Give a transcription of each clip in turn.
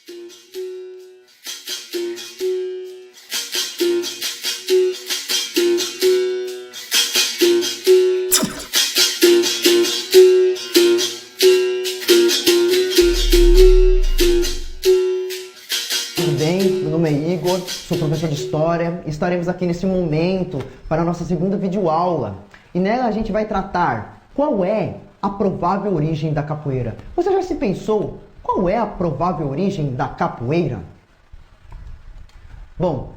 Meu nome é Igor, sou professor de História e estaremos aqui nesse momento para a nossa segunda videoaula. E nela a gente vai tratar qual é a provável origem da capoeira. Você já se pensou qual é a provável origem da capoeira? Bom,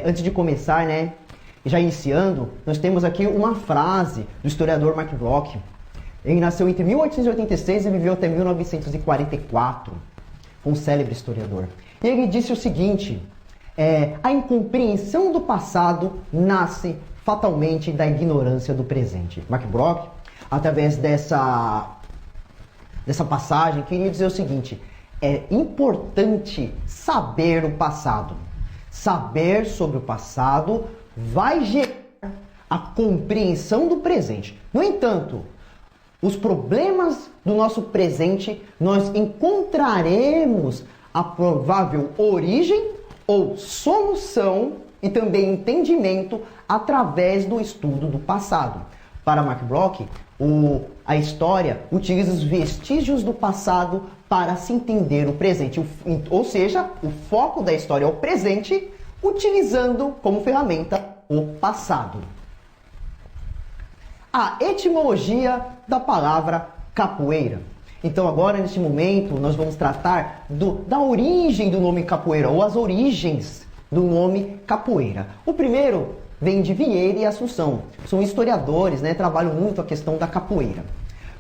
antes de começar, já iniciando, nós temos aqui uma frase do historiador Mark Bloch. Ele nasceu entre 1886 e viveu até 1944, um célebre historiador. E ele disse o seguinte: a incompreensão do passado nasce fatalmente da ignorância do presente. Mark Bloch, através dessa passagem, queria dizer o seguinte: é importante saber o passado. Saber sobre o passado vai gerar a compreensão do presente. No entanto, os problemas do nosso presente nós encontraremos a provável origem ou solução e também entendimento através do estudo do passado. Para Mark Bloch, a história utiliza os vestígios do passado para se entender o presente, ou seja, o foco da história é o presente, utilizando como ferramenta o passado. A etimologia da palavra capoeira. Então agora, neste momento, nós vamos tratar da origem do nome capoeira, ou as origens do nome capoeira. O primeiro vem de Vieira e Assunção. São historiadores, trabalham muito a questão da capoeira.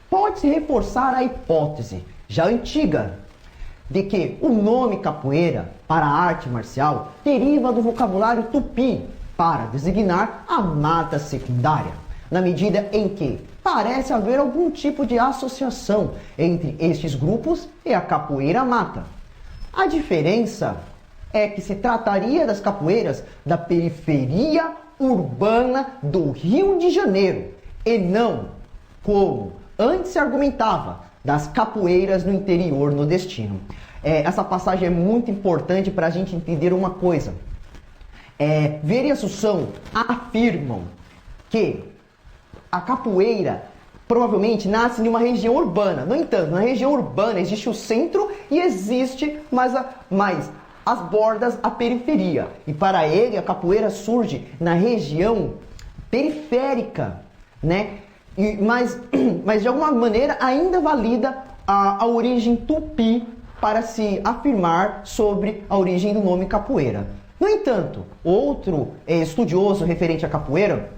Pode-se reforçar a hipótese, já antiga, de que o nome capoeira para a arte marcial deriva do vocabulário tupi para designar a mata secundária, na medida em que parece haver algum tipo de associação entre estes grupos e a capoeira mata. A diferença é que se trataria das capoeiras da periferia urbana do Rio de Janeiro e não, como antes se argumentava, das capoeiras no interior nordestino. Essa passagem é muito importante para a gente entender uma coisa. Vieira e Assunção afirmam que a capoeira provavelmente nasce em uma região urbana. No entanto, na região urbana existe o centro e existe mais as bordas, a periferia. E para ele, a capoeira surge na região periférica, mas de alguma maneira ainda valida a origem tupi para se afirmar sobre a origem do nome capoeira. No entanto, outro estudioso referente à capoeira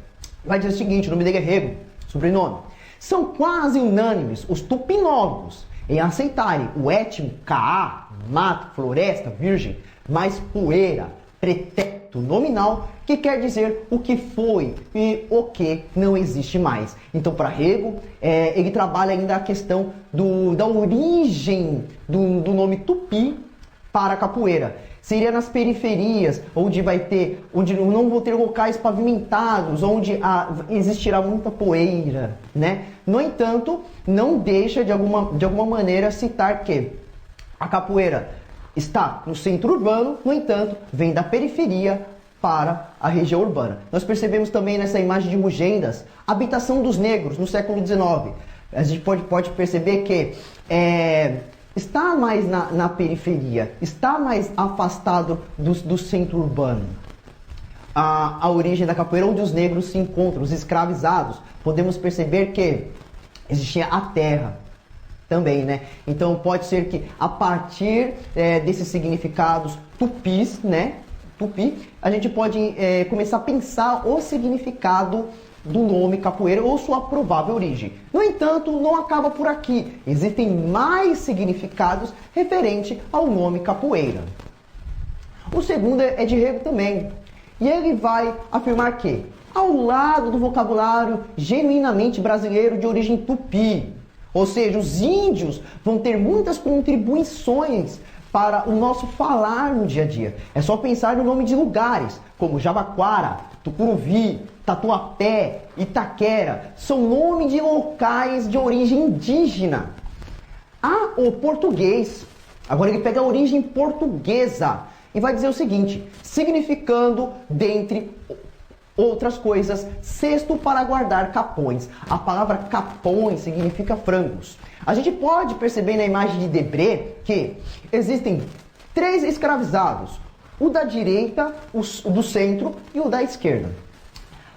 vai dizer o seguinte: o nome dele é Rego, sobrenome. São quase unânimes os tupinólogos em aceitarem o étimo caá, mato, floresta, virgem, mais poeira, pretérito nominal, que quer dizer o que foi e o que não existe mais. Então, para Rego, ele trabalha ainda a questão da origem do nome tupi para a capoeira. Seria nas periferias, onde não vão ter locais pavimentados, onde existirá muita poeira, No entanto, não deixa de alguma maneira citar que a capoeira está no centro urbano, no entanto, vem da periferia para a região urbana. Nós percebemos também nessa imagem de Mugendas a habitação dos negros no século XIX. A gente pode perceber que está mais na periferia, está mais afastado do centro urbano. A origem da capoeira, onde os negros se encontram, os escravizados, podemos perceber que existia a terra também, Então pode ser que a partir desses significados tupis, tupi, a gente pode começar a pensar o significado do nome capoeira ou sua provável origem. No entanto, não acaba por aqui. Existem mais significados referente ao nome capoeira. O segundo é de Rego também. E ele vai afirmar que, ao lado do vocabulário genuinamente brasileiro de origem tupi, ou seja, os índios vão ter muitas contribuições para o nosso falar no dia a dia. É só pensar no nome de lugares, como Jabaquara, Tucuruvi, Tatuapé, Itaquera. São nomes de locais de origem indígena. O português Agora ele pega a origem portuguesa e vai dizer o seguinte, significando, dentre outras coisas, cesto para guardar capões. A palavra capões significa frangos. A gente pode perceber na imagem de Debré que existem 3 escravizados, o da direita, o do centro e o da esquerda.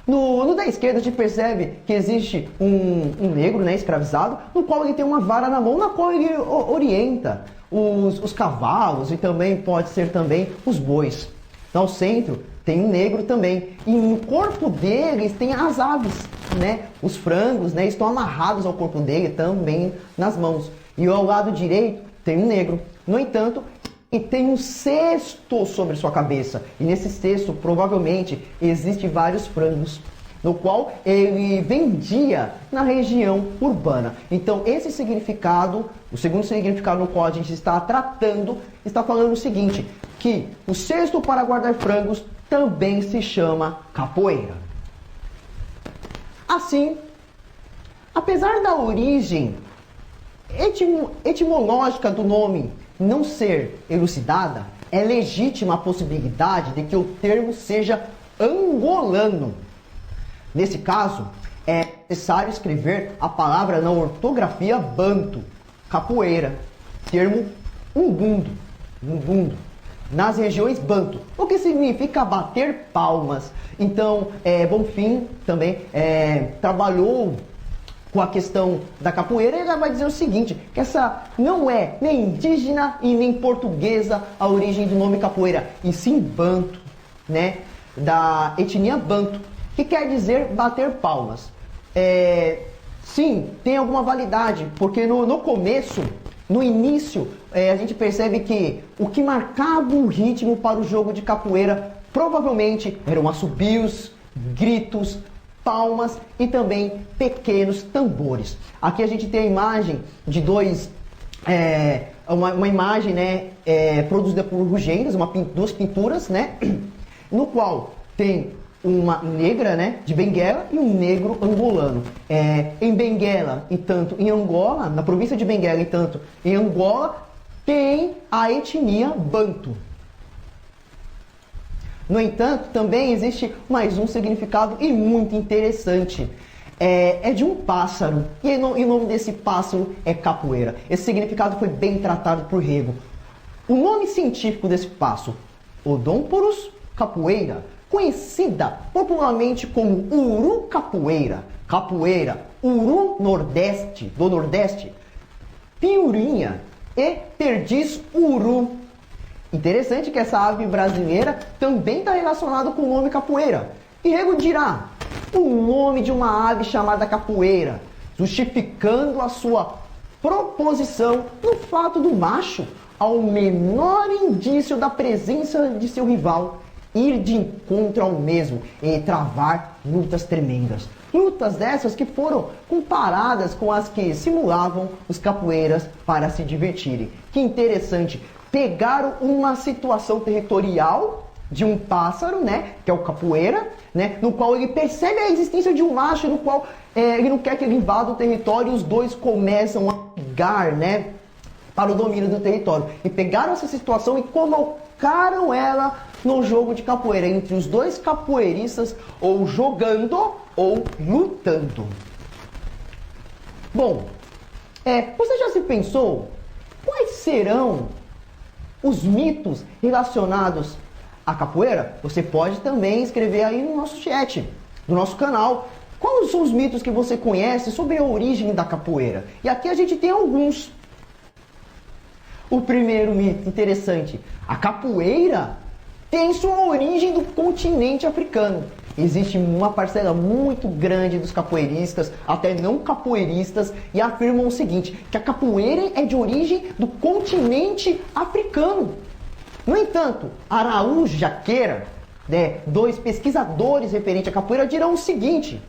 No da esquerda a gente percebe que existe um negro, né, escravizado, no qual ele tem uma vara na mão, na qual ele orienta os cavalos e também pode ser também os bois. No centro tem um negro também e no corpo deles tem as aves, né? Os frangos, né, estão amarrados ao corpo dele também nas mãos. E ao lado direito tem um negro. No entanto, e tem um cesto sobre sua cabeça. E nesse cesto, provavelmente, existem vários frangos, no qual ele vendia na região urbana. Então, esse significado, o segundo significado no qual a gente está tratando, está falando o seguinte, que o cesto para guardar frangos também se chama capoeira. Assim, apesar da origem etimológica do nome não ser elucidada, é legítima a possibilidade de que o termo seja angolano. Nesse caso, é necessário escrever a palavra na ortografia banto, capoeira, termo umbundo, nas regiões banto, o que significa bater palmas. Então, Bonfim também trabalhou com a questão da capoeira, ele vai dizer o seguinte, que essa não é nem indígena e nem portuguesa a origem do nome capoeira, e sim banto, né, da etnia banto, que quer dizer bater palmas. Sim, tem alguma validade, porque no começo, no início, a gente percebe que o que marcava o ritmo para o jogo de capoeira provavelmente eram assobios, gritos, palmas e também pequenos tambores. Aqui a gente tem a imagem de uma imagem, né, produzida por Rugênios, duas pinturas, né, no qual tem uma negra, né, de Benguela e um negro angolano. Em Benguela e tanto em Angola, na província de Benguela e tanto em Angola, tem a etnia banto. No entanto, também existe mais um significado e muito interessante. É de um pássaro, e o nome desse pássaro é capoeira. Esse significado foi bem tratado por Rego. O nome científico desse pássaro, Odonporus capoeira, conhecida popularmente como uru capoeira, uru nordeste, do nordeste, piurinha e perdiz uru. Interessante que essa ave brasileira também está relacionada com o nome capoeira. E Rego dirá, o nome de uma ave chamada capoeira, justificando a sua proposição no fato do macho, ao menor indício da presença de seu rival, ir de encontro ao mesmo e travar lutas tremendas. Lutas dessas que foram comparadas com as que simulavam os capoeiras para se divertirem. Que interessante, pegaram uma situação territorial de um pássaro, né, que é o capoeira, né, no qual ele percebe a existência de um macho, no qual ele não quer que ele invada o território e os dois começam a brigar, né, para o domínio do território. E pegaram essa situação e colocaram ela no jogo de capoeira, entre os dois capoeiristas, ou jogando ou lutando. Bom, você já se pensou quais serão os mitos relacionados à capoeira? Você pode também escrever aí no nosso chat, do nosso canal. Quais são os mitos que você conhece sobre a origem da capoeira? E aqui a gente tem alguns. O primeiro mito interessante, a capoeira tem sua origem do continente africano. Existe uma parcela muito grande dos capoeiristas, até não capoeiristas, e afirmam o seguinte, que a capoeira é de origem do continente africano. No entanto, Araújo Jaqueira, dois pesquisadores referentes à capoeira, dirão o seguinte,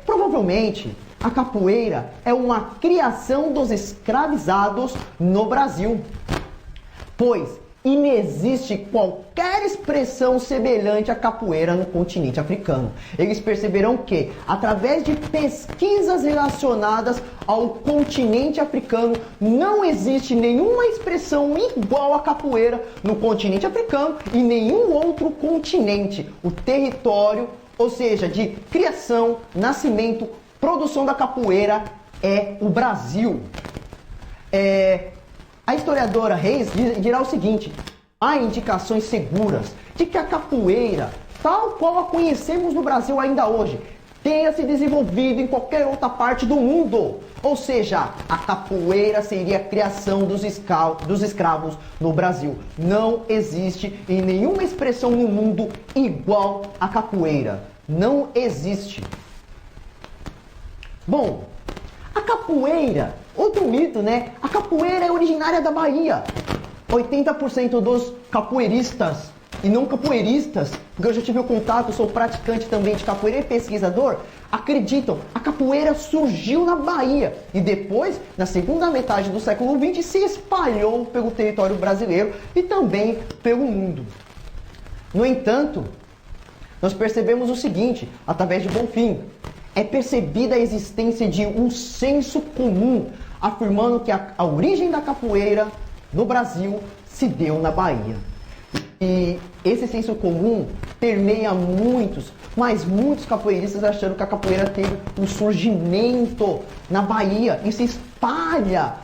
provavelmente a capoeira é uma criação dos escravizados no Brasil, pois inexiste qualquer expressão semelhante à capoeira no continente africano. Eles perceberão que, através de pesquisas relacionadas ao continente africano, não existe nenhuma expressão igual à capoeira no continente africano e nenhum outro continente. O território, ou seja, de criação, nascimento, produção da capoeira é o Brasil. A historiadora Reis dirá o seguinte: há indicações seguras de que a capoeira, tal qual a conhecemos no Brasil ainda hoje, tenha se desenvolvido em qualquer outra parte do mundo. Ou seja, a capoeira seria a criação dos escravos no Brasil. Não existe em nenhuma expressão no mundo igual à capoeira. Não existe. Bom, a capoeira, outro mito, né? A capoeira é originária da Bahia. 80% dos capoeiristas e não capoeiristas, porque eu já tive o contato, sou praticante também de capoeira e pesquisador, acreditam, a capoeira surgiu na Bahia e depois, na segunda metade do século XX, se espalhou pelo território brasileiro e também pelo mundo. No entanto, nós percebemos o seguinte, através de Bonfim, é percebida a existência de um senso comum, afirmando que a origem da capoeira no Brasil se deu na Bahia. E esse senso comum permeia muitos, mas muitos capoeiristas achando que a capoeira teve um surgimento na Bahia e se espalha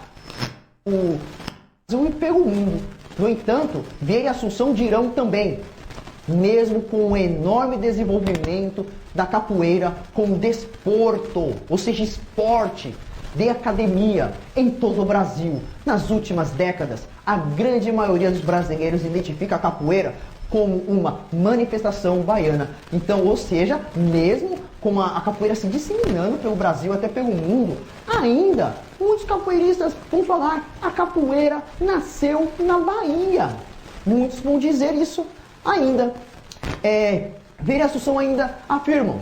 pelo mundo. No entanto, Vieira e Assunção dirão também, mesmo com o enorme desenvolvimento da capoeira como desporto, ou seja, esporte de academia em todo o Brasil, nas últimas décadas, a grande maioria dos brasileiros identifica a capoeira como uma manifestação baiana. Então, ou seja, mesmo com a capoeira se disseminando pelo Brasil, até pelo mundo, ainda muitos capoeiristas vão falar a capoeira nasceu na Bahia. Muitos vão dizer isso ainda. Vieira e Assunção ainda afirmam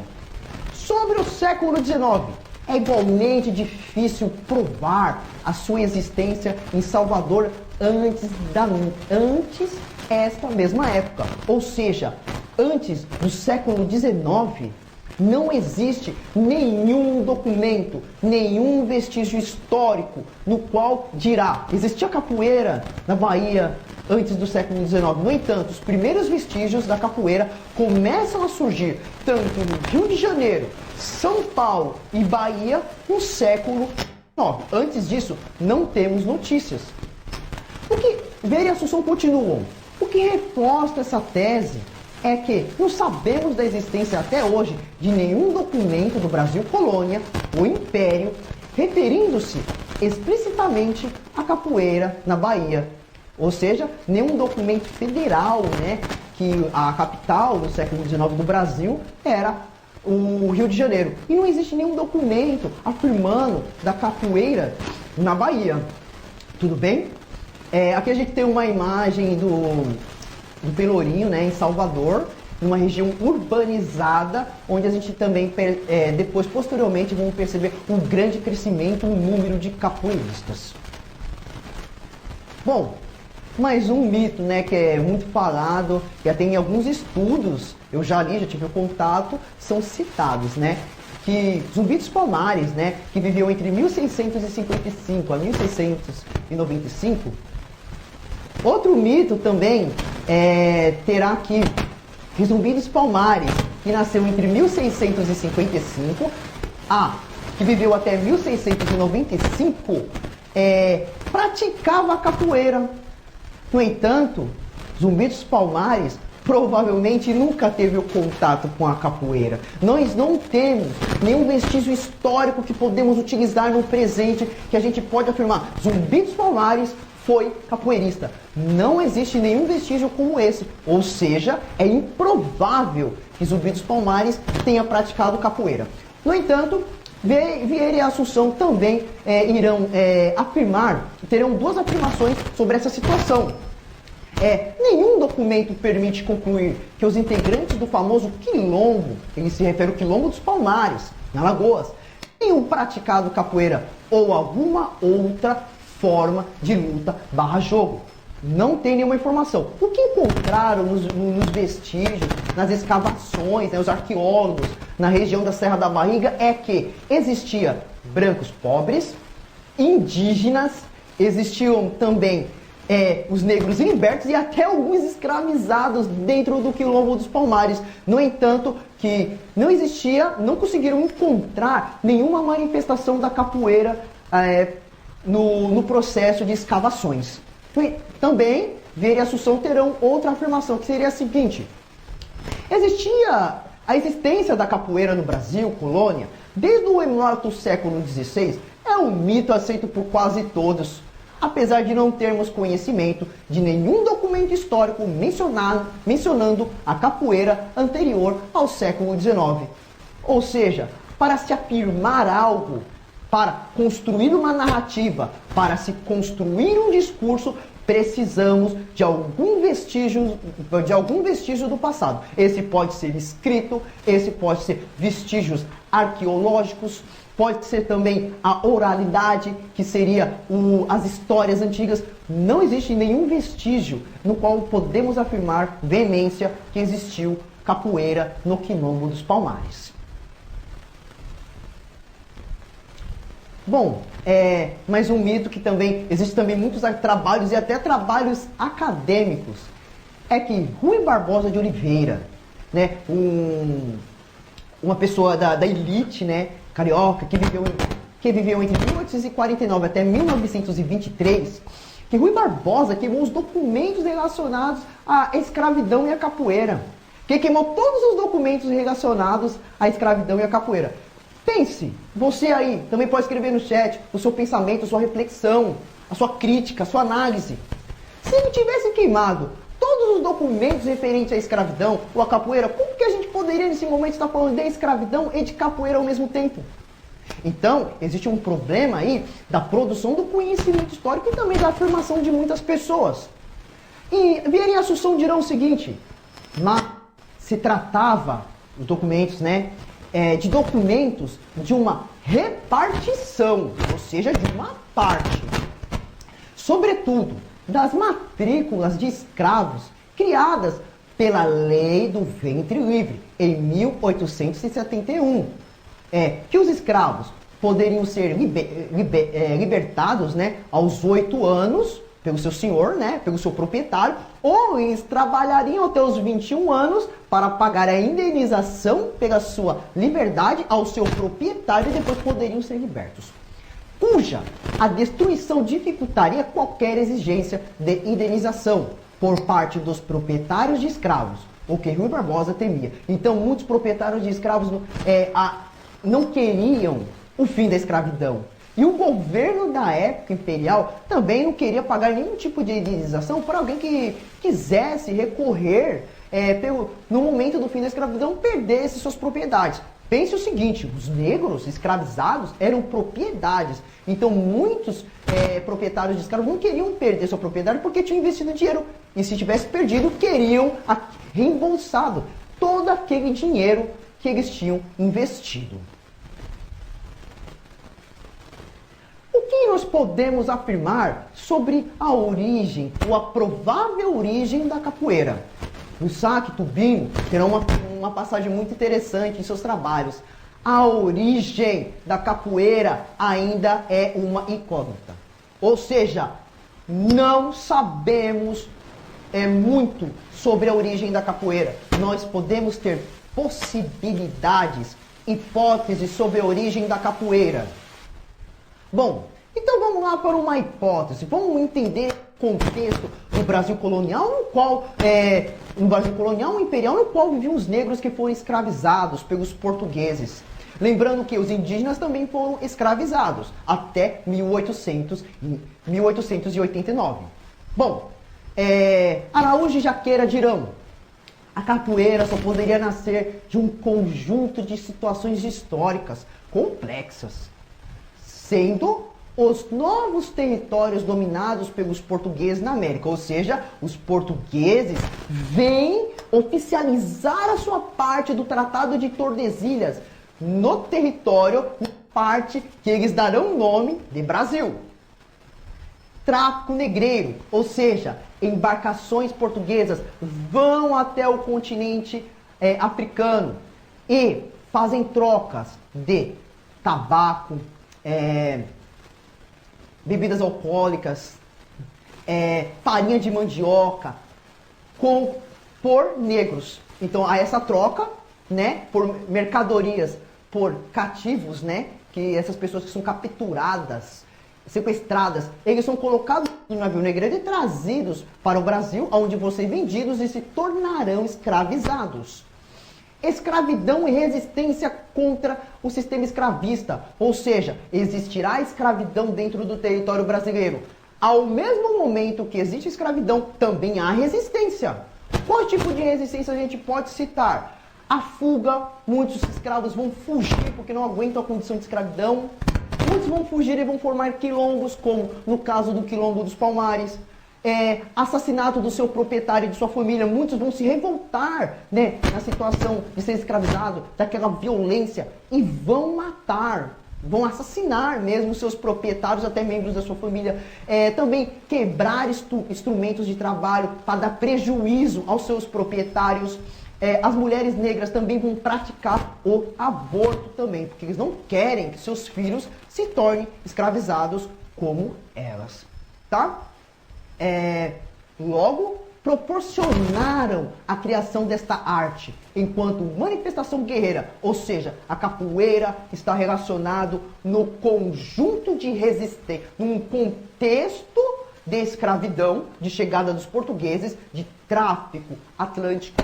sobre o século XIX. É igualmente difícil provar a sua existência em Salvador antes esta mesma época. Ou seja, antes do século XIX, não existe nenhum documento, nenhum vestígio histórico no qual dirá existia capoeira na Bahia antes do século XIX. No entanto, os primeiros vestígios da capoeira começam a surgir tanto no Rio de Janeiro, São Paulo e Bahia no século XIX. Antes disso, não temos notícias. O que Vieira e Assunção continuam? O que reforça essa tese é que não sabemos da existência até hoje de nenhum documento do Brasil colônia ou império referindo-se explicitamente à capoeira na Bahia. Ou seja, nenhum documento federal, né, que a capital do século XIX do Brasil era o Rio de Janeiro. E não existe nenhum documento afirmando da capoeira na Bahia. Tudo bem? Aqui a gente tem uma imagem do Pelourinho, né, em Salvador, numa região urbanizada, onde a gente também, depois, posteriormente, vamos perceber um grande crescimento no número de capoeiristas. Bom, mais um mito, né, que é muito falado, que até em alguns estudos, eu já li, já tive o contato, são citados, né, que Zumbi dos Palmares, né, que viveu entre 1655 a 1695, outro mito também terá que Zumbi dos Palmares, que nasceu entre 1655 que viveu até 1695, praticava a capoeira. No entanto, Zumbi dos Palmares provavelmente nunca teve o contato com a capoeira. Nós não temos nenhum vestígio histórico que podemos utilizar no presente que a gente pode afirmar Zumbi dos Palmares foi capoeirista. Não existe nenhum vestígio como esse. Ou seja, é improvável que Zumbi dos Palmares tenha praticado capoeira. No entanto, Vieira e Assunção também irão afirmar, terão duas afirmações sobre essa situação. Nenhum documento permite concluir que os integrantes do famoso quilombo, ele se refere ao quilombo dos Palmares, na Alagoas, tenham praticado capoeira ou alguma outra forma de luta /jogo. Não tem nenhuma informação. O que encontraram nos vestígios, nas escavações, né, os arqueólogos na região da Serra da Barriga é que existia brancos pobres, indígenas, existiam também os negros libertos e até alguns escravizados dentro do Quilombo dos Palmares. No entanto, que não conseguiram encontrar nenhuma manifestação da capoeira no processo de escavações. Também, Vieira e Assunção terão outra afirmação, que seria a seguinte: existia a existência da capoeira no Brasil, colônia, desde o exato século XVI, é um mito aceito por quase todos, apesar de não termos conhecimento de nenhum documento histórico mencionando a capoeira anterior ao século XIX. Ou seja, para se afirmar algo, para construir uma narrativa, para se construir um discurso, precisamos de algum vestígio do passado. Esse pode ser escrito, esse pode ser vestígios arqueológicos, pode ser também a oralidade, que seria as histórias antigas. Não existe nenhum vestígio no qual podemos afirmar veemência que existiu capoeira no Quilombo dos Palmares. Bom, mais um mito que também existe também muitos trabalhos e até trabalhos acadêmicos é que Rui Barbosa de Oliveira, né, uma pessoa da elite, né, carioca que viveu entre 1849 até 1923, que Rui Barbosa queimou os documentos relacionados à escravidão e à capoeira, que queimou todos os documentos relacionados à escravidão e à capoeira. Pense, você aí também pode escrever no chat o seu pensamento, a sua reflexão, a sua crítica, a sua análise. Se ele tivesse queimado todos os documentos referentes à escravidão ou à capoeira, como que a gente poderia nesse momento estar falando de escravidão e de capoeira ao mesmo tempo? Então, existe um problema aí da produção do conhecimento histórico e também da afirmação de muitas pessoas. E Vieira e Assunção dirão o seguinte: mas se tratava, os documentos, né, de documentos de uma repartição, ou seja, de uma parte. Sobretudo, das matrículas de escravos criadas pela Lei do Ventre Livre, em 1871. Que os escravos poderiam ser libertados, né, aos 8 anos pelo seu senhor, né, pelo seu proprietário, ou eles trabalhariam até os 21 anos para pagar a indenização pela sua liberdade ao seu proprietário e depois poderiam ser libertos, cuja a destruição dificultaria qualquer exigência de indenização por parte dos proprietários de escravos, o que Rui Barbosa temia. Então, muitos proprietários de escravos não queriam o fim da escravidão. E o governo da época imperial também não queria pagar nenhum tipo de indenização para alguém que quisesse recorrer no momento do fim da escravidão, perdesse suas propriedades. Pense o seguinte: os negros escravizados eram propriedades. Então muitos proprietários de escravos não queriam perder sua propriedade porque tinham investido dinheiro. E se tivesse perdido, queriam reembolsado todo aquele dinheiro que eles tinham investido. O que nós podemos afirmar sobre a origem ou a provável origem da capoeira? O Isaac Tubino terá uma passagem muito interessante em seus trabalhos. A origem da capoeira ainda é uma incógnita. Ou seja, não sabemos muito sobre a origem da capoeira. Nós podemos ter possibilidades, hipóteses sobre a origem da capoeira. Bom, então vamos lá para uma hipótese. Vamos entender o contexto do Brasil colonial, no Brasil colonial imperial, no qual viviam os negros que foram escravizados pelos portugueses. Lembrando que os indígenas também foram escravizados até 1889. Bom, Araújo e Jaqueira dirão: a capoeira só poderia nascer de um conjunto de situações históricas complexas, sendo os novos territórios dominados pelos portugueses na América. Ou seja, os portugueses vêm oficializar a sua parte do Tratado de Tordesilhas no território, na parte que eles darão o nome de Brasil. Tráfico negreiro, ou seja, embarcações portuguesas vão até o continente africano e fazem trocas de tabaco, bebidas alcoólicas, farinha de mandioca por negros. Então há essa troca, né, por mercadorias, por cativos, né, que essas pessoas que são capturadas, sequestradas, eles são colocados no navio negreiro e trazidos para o Brasil, onde vão ser vendidos e se tornarão escravizados. Escravidão e resistência contra o sistema escravista, ou seja, existirá escravidão dentro do território brasileiro. Ao mesmo momento que existe escravidão, também há resistência. Qual tipo de resistência a gente pode citar? A fuga, muitos escravos vão fugir porque não aguentam a condição de escravidão. Muitos vão fugir e vão formar quilombos, como no caso do Quilombo dos Palmares. Assassinato do seu proprietário e de sua família. Muitos vão se revoltar, né, na situação de ser escravizado, daquela violência, e vão matar, vão assassinar mesmo seus proprietários, até membros da sua família. Também quebrar instrumentos de trabalho para dar prejuízo aos seus proprietários. As mulheres negras também vão praticar o aborto também, porque eles não querem que seus filhos se tornem escravizados como elas, tá? Logo, proporcionaram a criação desta arte enquanto manifestação guerreira, ou seja, a capoeira está relacionado no conjunto de resistência, num contexto de escravidão, de chegada dos portugueses, de tráfico atlântico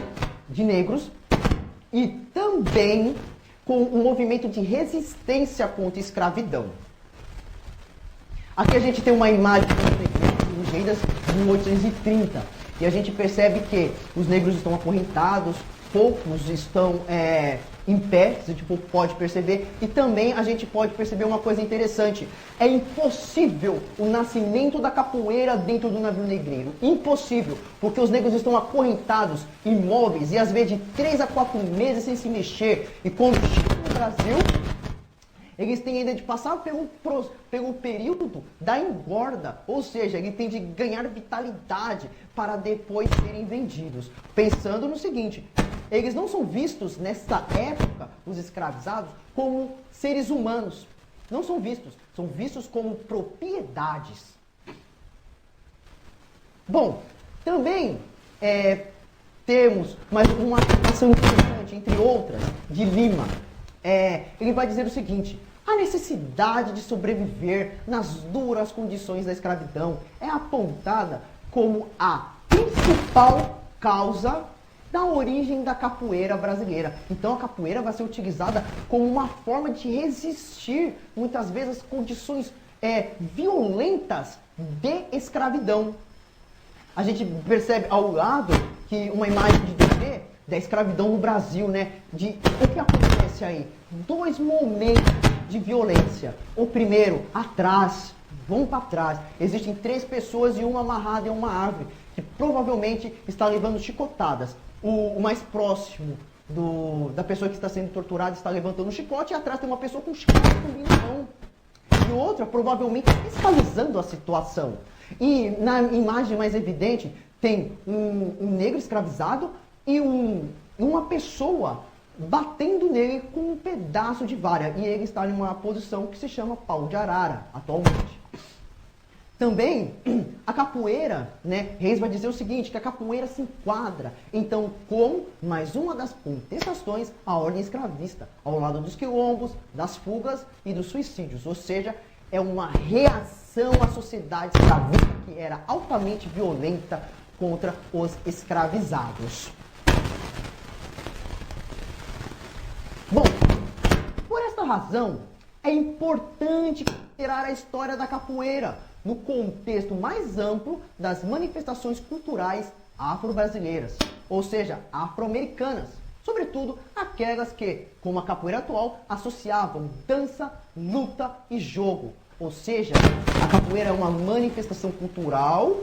de negros, e também com um movimento de resistência contra a escravidão. Aqui a gente tem uma imagem dos reis de 1830, e a gente percebe que os negros estão acorrentados, poucos estão em pé, a gente pode perceber, e também a gente pode perceber uma coisa interessante: é impossível o nascimento da capoeira dentro do navio negreiro, impossível, porque os negros estão acorrentados, imóveis, e às vezes de 3 a 4 meses sem se mexer, e quando chegam no Brasil, eles têm ainda de passar pelo período da engorda, ou seja, eles têm de ganhar vitalidade para depois serem vendidos. Pensando no seguinte, eles não são vistos nessa época, os escravizados, como seres humanos. Não são vistos como propriedades. Bom, também temos mais uma ação interessante, entre outras, de Lima. Ele vai dizer o seguinte: a necessidade de sobreviver nas duras condições da escravidão é apontada como a principal causa da origem da capoeira brasileira. Então a capoeira vai ser utilizada como uma forma de resistir, muitas vezes, às condições violentas de escravidão. A gente percebe ao lado que uma imagem de TV da escravidão no Brasil, né? O que acontece aí? 2 momentos de violência. O primeiro, atrás, vão para trás. Existem 3 pessoas e uma amarrada em uma árvore, que provavelmente está levando chicotadas. O mais próximo da pessoa que está sendo torturada está levantando um chicote, e atrás tem uma pessoa com um chicote também na mão. E outra, provavelmente, fiscalizando a situação. E na imagem mais evidente, tem um negro escravizado e uma pessoa batendo nele com um pedaço de vara. E ele está em uma posição que se chama pau de arara, atualmente. Também, a capoeira, né, Reis vai dizer o seguinte, que a capoeira se enquadra, então, com mais uma das contestações à ordem escravista, ao lado dos quilombos, das fugas e dos suicídios. Ou seja, é uma reação à sociedade escravista que era altamente violenta contra os escravizados. Bom, por esta razão, é importante considerar a história da capoeira no contexto mais amplo das manifestações culturais afro-brasileiras, ou seja, afro-americanas, sobretudo aquelas que, como a capoeira atual, associavam dança, luta e jogo. Ou seja, a capoeira é uma manifestação cultural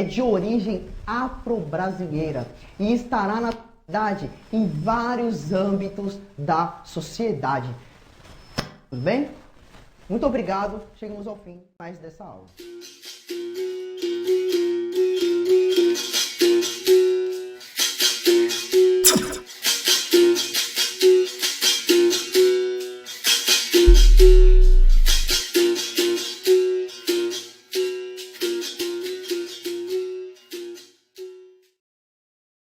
de origem afro-brasileira e estará na atualidade em vários âmbitos da sociedade. Tudo bem? Muito obrigado. Chegamos ao fim mais dessa aula.